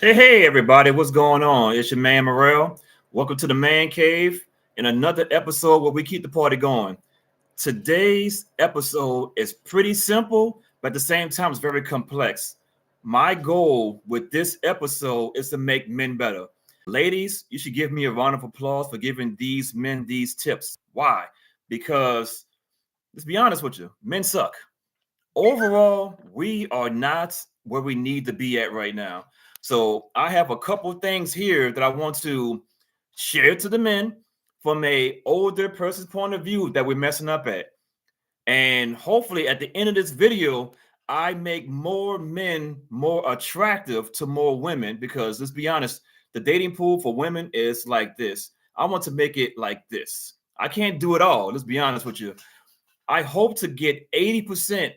Hey, everybody, what's going on? It's your man Morel. Welcome to the Man Cave in another episode where we keep the party going. Today's episode is pretty simple, but at the same time, it's very complex. My goal with this episode is to make men better. Ladies, you should give me a round of applause for giving these men these tips. Why? Because let's be honest with you, men suck. Overall, we are not where we need to be at right now. So I have a couple things here that I want to share to the men from a older person's point of view that we're messing up at. And hopefully at the end of this video, I make more men more attractive to more women because let's be honest, the dating pool for women is like this. I want to make it like this. I can't do it all. Let's be honest with you. I hope to get 80%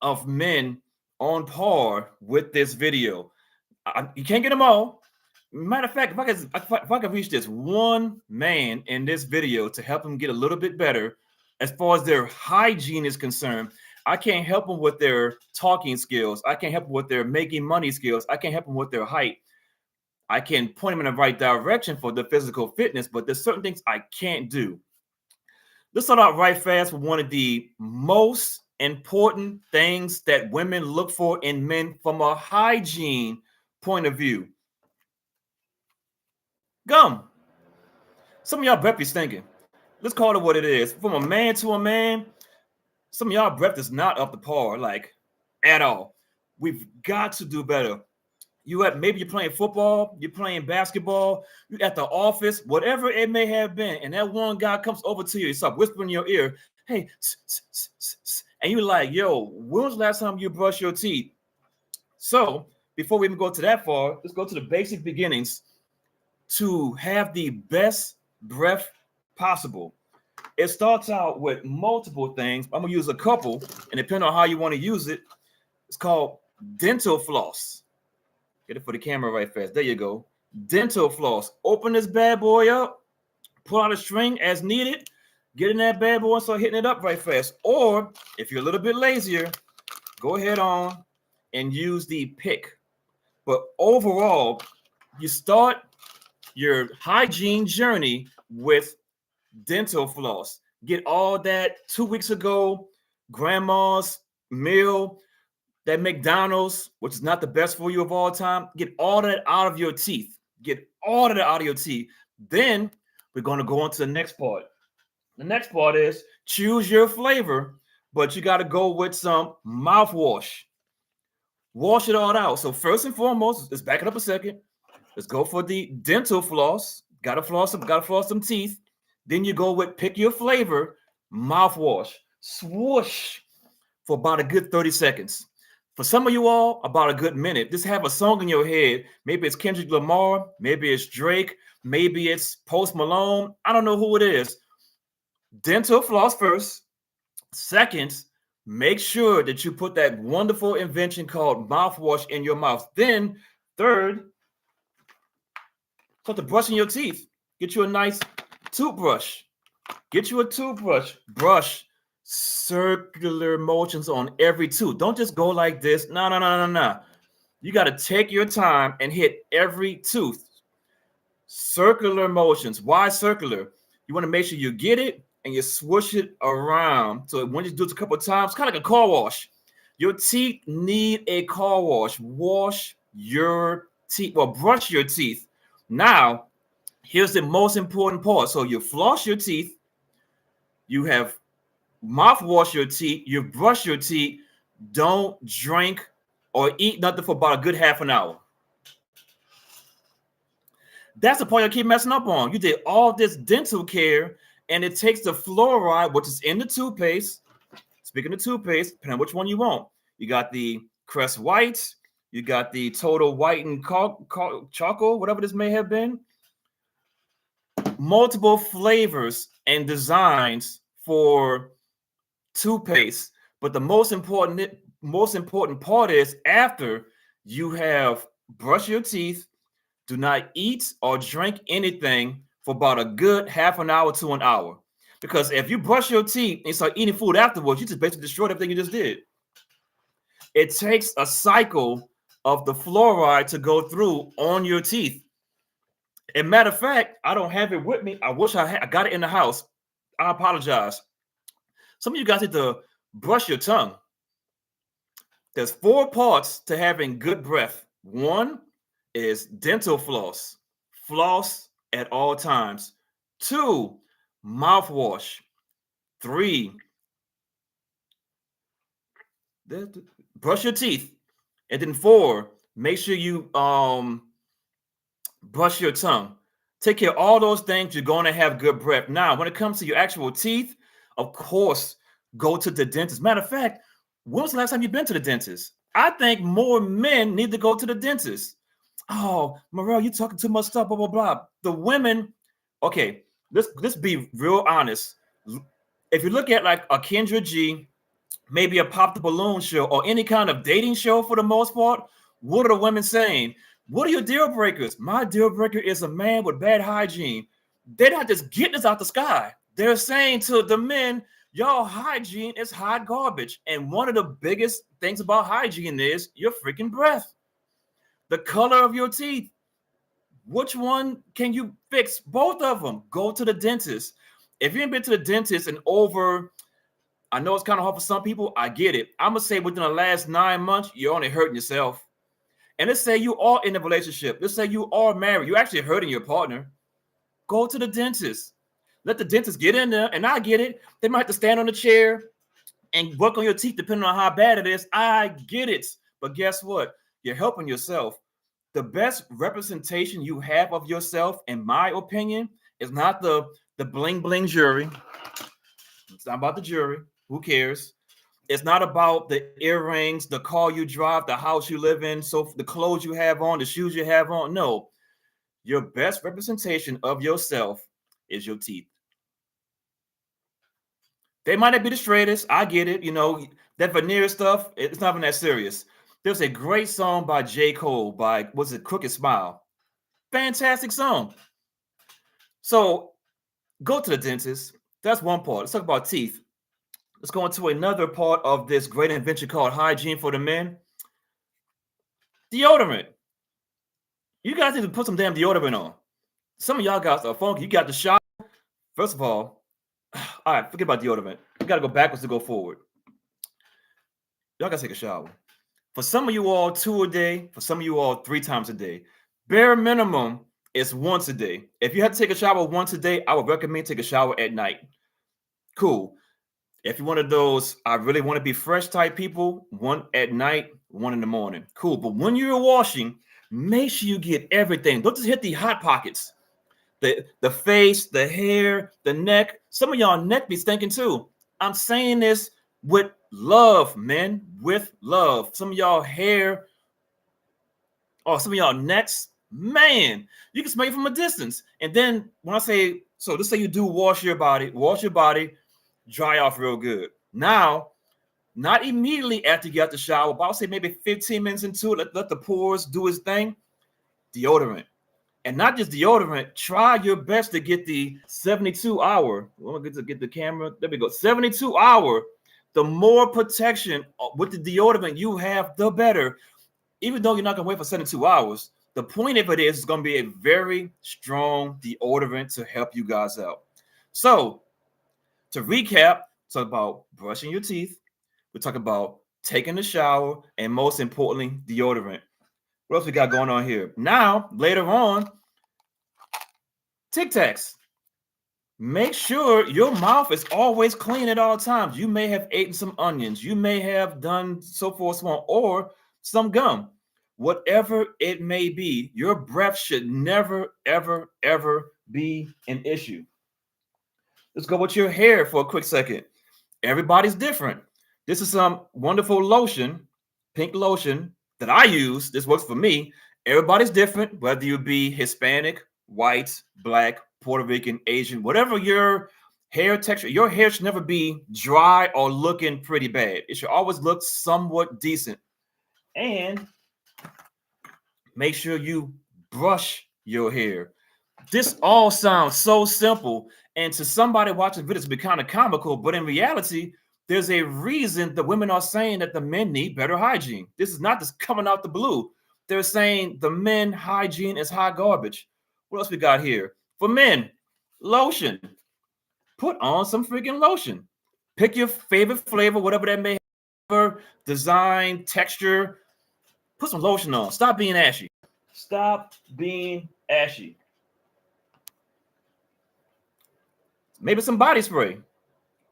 of men on par with this video. You can't get them all. Matter of fact, if I could reach this one man in this video to help them get a little bit better as far as their hygiene is concerned, I can't help them with their talking skills. I can't help them with their making money skills. I can't help them with their height. I can point them in the right direction for the physical fitness, but there's certain things I can't do. Let's start out right fast with one of the most important things that women look for in men from a hygiene point of view. Gum. Some of y'all breath be stinking. Let's call it what it is. From a man to a man, some of y'all breath is not up to par, like at all. We've got to do better. Maybe you're playing football, you're playing basketball, you're at the office, whatever it may have been, and that one guy comes over to you, he starts whispering in your ear, hey, and you're like, yo, when was the last time you brushed your teeth? So before we even go to that far, let's go to the basic beginnings to have the best breath possible. It starts out with multiple things. I'm gonna use a couple, and depending on how you want to use it, it's called dental floss. Get it for the camera right fast. There you go. Dental floss. Open this bad boy up, pull out a string as needed, get in that bad boy and start hitting it up right fast. Or if you're a little bit lazier, go ahead on and use the pick. But overall, you start your hygiene journey with dental floss. Get all that 2 weeks ago, grandma's meal, that McDonald's, which is not the best for you of all time, get all that out of your teeth. Get all of that out of your teeth. Then we're going to go on to the next part. The next part is choose your flavor, but you got to go with some mouthwash. Wash it all out. So first and foremost, let's back it up a second. Let's go for the dental floss. Gotta floss some teeth. Then you go with pick your flavor, mouthwash. Swoosh for about a good 30 seconds. For some of you all, about a good minute. Just have a song in your head. Maybe it's Kendrick Lamar. Maybe it's Drake. Maybe it's Post Malone. I don't know who it is. Dental floss first. Second, make sure that you put that wonderful invention called mouthwash in your mouth. Then, third, start to brushing your teeth. Get you a nice toothbrush. Get you a toothbrush. Brush circular motions on every tooth. Don't just go like this. No. You got to take your time and hit every tooth. Circular motions. Why circular? You want to make sure you get it and you swoosh it around. So when you do it a couple of times, kind of like a car wash. Your teeth need a car wash. Wash your teeth. Well, brush your teeth. Now, here's the most important part. So you floss your teeth. You have mouthwash your teeth, you brush your teeth, don't drink or eat nothing for about a good half an hour. That's the part you keep messing up on. You did all this dental care, and it takes the fluoride, which is in the toothpaste. Speaking of toothpaste, depending on which one you want. You got the Crest White, you got the Total White and Choco, whatever this may have been. Multiple flavors and designs for toothpaste, but the most important part is after you have brushed your teeth, do not eat or drink anything for about a good half an hour to an hour. Because if you brush your teeth and start eating food afterwards, you just basically destroyed everything you just did. It takes a cycle of the fluoride to go through on your teeth. And matter of fact, I don't have it with me. I wish I got it in the house. I apologize. Some of you guys need to brush your tongue. There's 4 parts to having good breath. One is dental floss. Floss at all times. 2, mouthwash. 3, brush your teeth. And then 4, make sure you brush your tongue. Take care of all those things. You're going to have good breath. Now, when it comes to your actual teeth, of course, go to the dentist. Matter of fact, when was the last time you've been to the dentist? I think more men need to go to the dentist. Oh, Morel, you're talking too much stuff, blah, blah, blah. The women, okay, let's be real honest. If you look at like a Kendra G, maybe a Pop the Balloon show, or any kind of dating show for the most part, what are the women saying? What are your deal breakers? My deal breaker is a man with bad hygiene. They're not just getting this out the sky. They're saying to the men, y'all hygiene is hot garbage. And one of the biggest things about hygiene is your freaking breath. The color of your teeth. Which one can you fix? Both of them. Go to the dentist. If you ain't been to the dentist in over, I know it's kind of hard for some people. I get it. I'm going to say within the last 9 months, you're only hurting yourself. And let's say you are in a relationship. Let's say you are married. You're actually hurting your partner. Go to the dentist. Let the dentist get in there. And I get it. They might have to stand on the chair and work on your teeth depending on how bad it is. I get it. But guess what? You're helping yourself. The best representation you have of yourself, in my opinion, is not the bling bling jewelry. It's not about the jewelry. Who cares? It's not about the earrings, the car you drive, the house you live in, so the clothes you have on, the shoes you have on. No, your best representation of yourself is your teeth. They might not be the straightest. I get it. You know, that veneer stuff, it's not even that serious. There's a great song by J. Cole by, what's it, Crooked Smile. Fantastic song. So go to the dentist. That's one part. Let's talk about teeth. Let's go into another part of this great invention called hygiene for the men. Deodorant. You guys need to put some damn deodorant on. Some of y'all guys are funky. You got the shower. First of all right, forget about deodorant. You got to go backwards to go forward. Y'all got to take a shower. For some of you all, 2 a day. For some of you all, 3 times a day. Bare minimum is once a day. If you have to take a shower once a day, I would recommend take a shower at night. Cool. If you're one of those, I really want to be fresh type people, 1 at night, 1 in the morning. Cool. But when you're washing, make sure you get everything. Don't just hit the hot pockets. The face, the hair, the neck. Some of y'all neck be stinking too. I'm saying this with love, men, with love. Some of y'all hair, or some of y'all necks, man, you can smell it from a distance. And then when I say, so let's say you do wash your body, dry off real good. Now, not immediately after you get out the shower, but I'll say maybe 15 minutes into it, let the pores do its thing. Deodorant. And not just deodorant, try your best to get the 72-hour. We'll get the camera. There we go. 72-hour. The more protection with the deodorant you have, the better. Even though you're not going to wait for 72 hours, the point of it is it's going to be a very strong deodorant to help you guys out. So, to recap, talk about brushing your teeth. We talk about taking a shower, and most importantly, deodorant. What else we got going on here? Now, later on, Tic Tacs. Make sure your mouth is always clean at all times. You may have eaten some onions. You may have done so forth, so on, or some gum. Whatever it may be, your breath should never, ever, ever be an issue. Let's go with your hair for a quick second. Everybody's different. This is some wonderful lotion, pink lotion that I use. This works for me. Everybody's different, whether you be Hispanic, white, black, Puerto Rican, Asian, whatever your hair texture, your hair should never be dry or looking pretty bad. It should always look somewhat decent. And make sure you brush your hair. This all sounds so simple. And to somebody watching videos, it'll be kind of comical, but in reality, there's a reason the women are saying that the men need better hygiene. This is not just coming out the blue. They're saying the men hygiene is hot garbage. What else we got here? For men, lotion. Put on some freaking lotion. Pick your favorite flavor, whatever that may have, design, texture. Put some lotion on. Stop being ashy. Stop being ashy. Maybe some body spray.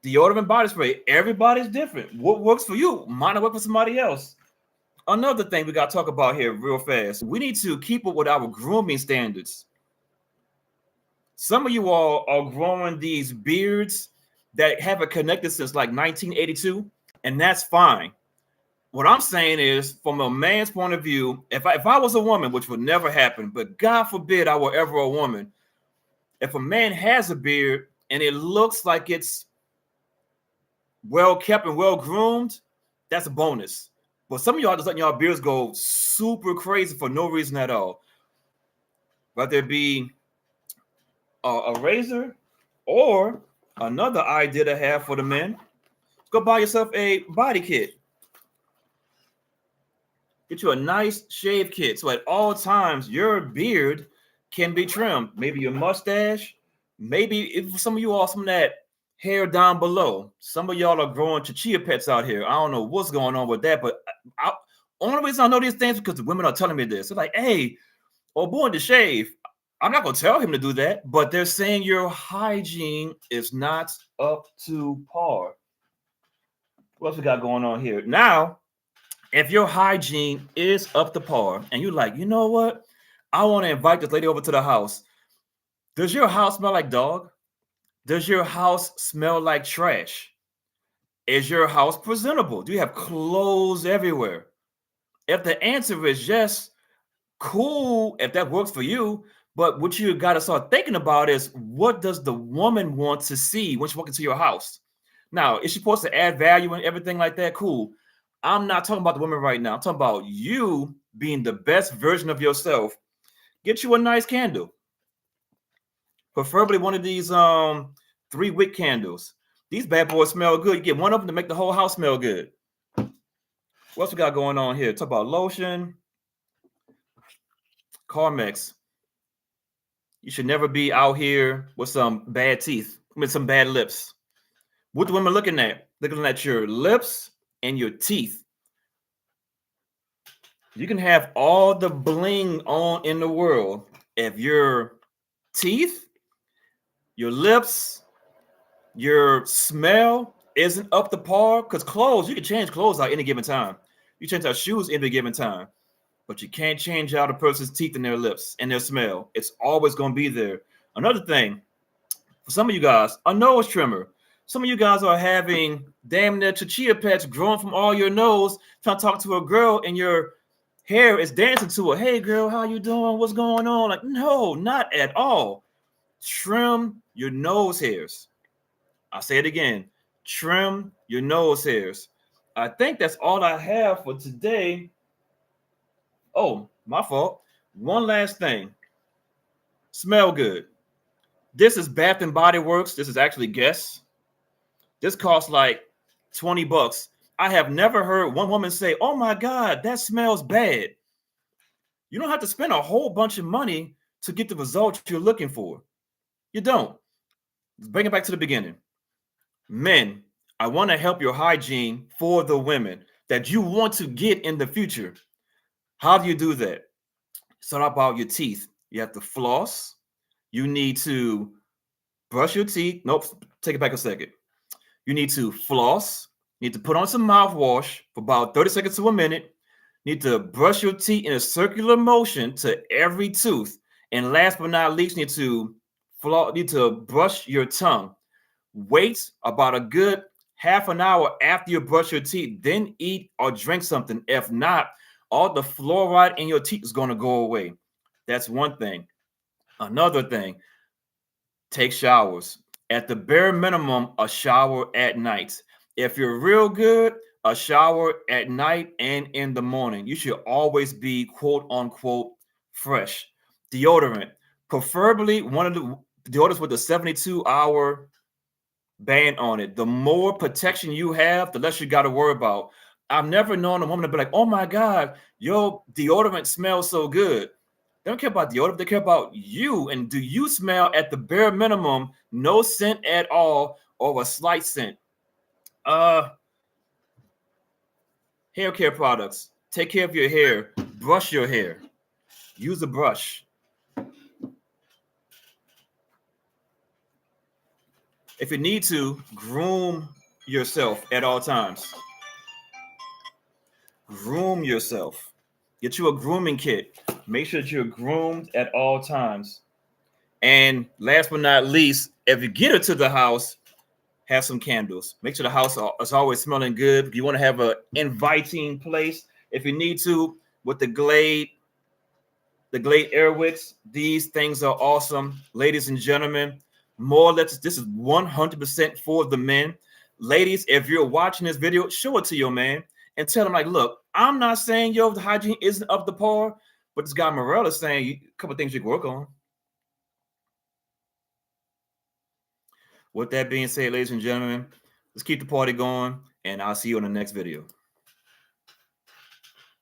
Deodorant, body spray. Everybody's different. What works for you might not work for somebody else. Another thing we got to talk about here real fast. We need to keep up with our grooming standards. Some of you all are growing these beards that haven't connected since like 1982, and that's fine. What I'm saying is, from a man's point of view, if I was a woman, which would never happen, but God forbid I were ever a woman, if a man has a beard and it looks like it's well kept and well groomed, that's a bonus. But some of y'all just letting y'all beards go super crazy for no reason at all. Whether it be a razor or another idea to have for the men, go buy yourself a body kit. Get you a nice shave kit so at all times your beard can be trimmed. Maybe your mustache, maybe if some of you all some of that hair down below. Some of y'all are growing chia pets out here. I don't know what's going on with that, but only reason I know these things is because the women are telling me this. They're like, hey, oh boy, to shave. I'm not going to tell him to do that, but they're saying your hygiene is not up to par. What else we got going on here? Now, if your hygiene is up to par and you're like, you know what? I want to invite this lady over to the house. Does your house smell like dog? Does your house smell like trash? Is your house presentable? Do you have clothes everywhere? If the answer is yes, cool, if that works for you. But what you got to start thinking about is, what does the woman want to see when she walks into your house? Now, is she supposed to add value and everything like that? Cool. I'm not talking about the women right now. I'm talking about you being the best version of yourself. Get you a nice candle. Preferably one of these 3-wick candles. These bad boys smell good. You get one of them to make the whole house smell good. What else we got going on here? Talk about lotion. Carmex. You should never be out here with some bad teeth, with some bad lips. What the women looking at? Looking at your lips and your teeth. You can have all the bling on in the world. If your teeth, your lips, your smell isn't up to par, because clothes, you can change clothes out any given time. You change out shoes any given time, but you can't change out a person's teeth and their lips and their smell. It's always going to be there. Another thing, for some of you guys, a nose trimmer. Some of you guys are having damn near chia pets growing from all your nose, trying to talk to a girl and your hair is dancing to her. Hey girl, how you doing? What's going on? Like, no, not at all. Trim your nose hairs. I'll say it again. Trim your nose hairs. I think that's all I have for today. Oh, my fault. One last thing. Smell good. This is Bath and Body Works. This is actually Guess. This costs like $20. I have never heard one woman say, oh my God, that smells bad. You don't have to spend a whole bunch of money to get the results you're looking for. You don't. Let's bring it back to the beginning. Men, I want to help your hygiene for the women that you want to get in the future. How do you do that? Start about your teeth. You have to floss. You need to brush your teeth. Nope, take it back a second. You need to floss. You need to put on some mouthwash for about 30 seconds to a minute. You need to brush your teeth in a circular motion to every tooth. And last but not least, you need to brush your tongue. Wait about a good half an hour after you brush your teeth, then eat or drink something. If not, all the fluoride in your teeth is going to go away. That's one thing. Another thing, take showers. At the bare minimum, a shower at night. If you're real good, a shower at night and in the morning. You should always be quote unquote fresh. Deodorant, preferably one of the deodorants with a 72-hour ban on it. The more protection you have, the less you got to worry about. I've never known a woman to be like, oh my God, your deodorant smells so good. They don't care about deodorant, they care about you. And do you smell at the bare minimum, no scent at all, or a slight scent? Hair care products. Take care of your hair. Brush your hair. Use a brush. If you need to, groom yourself at all times. Groom yourself. Get you a grooming kit. Make sure that you're groomed at all times. And last but not least, if you get into the house, have some candles. Make sure the house is always smelling good. You want to have an inviting place. If you need to, with the Glade Air Wicks, these things are awesome. Ladies and gentlemen, more let's this is 100% for the men. Ladies, if you're watching this video, show it to your man and tell him, like, look, I'm not saying the hygiene isn't up to par, but this guy Morel is saying a couple things you can work on. With that being said, ladies and gentlemen, let's keep the party going, and I'll see you in the next video.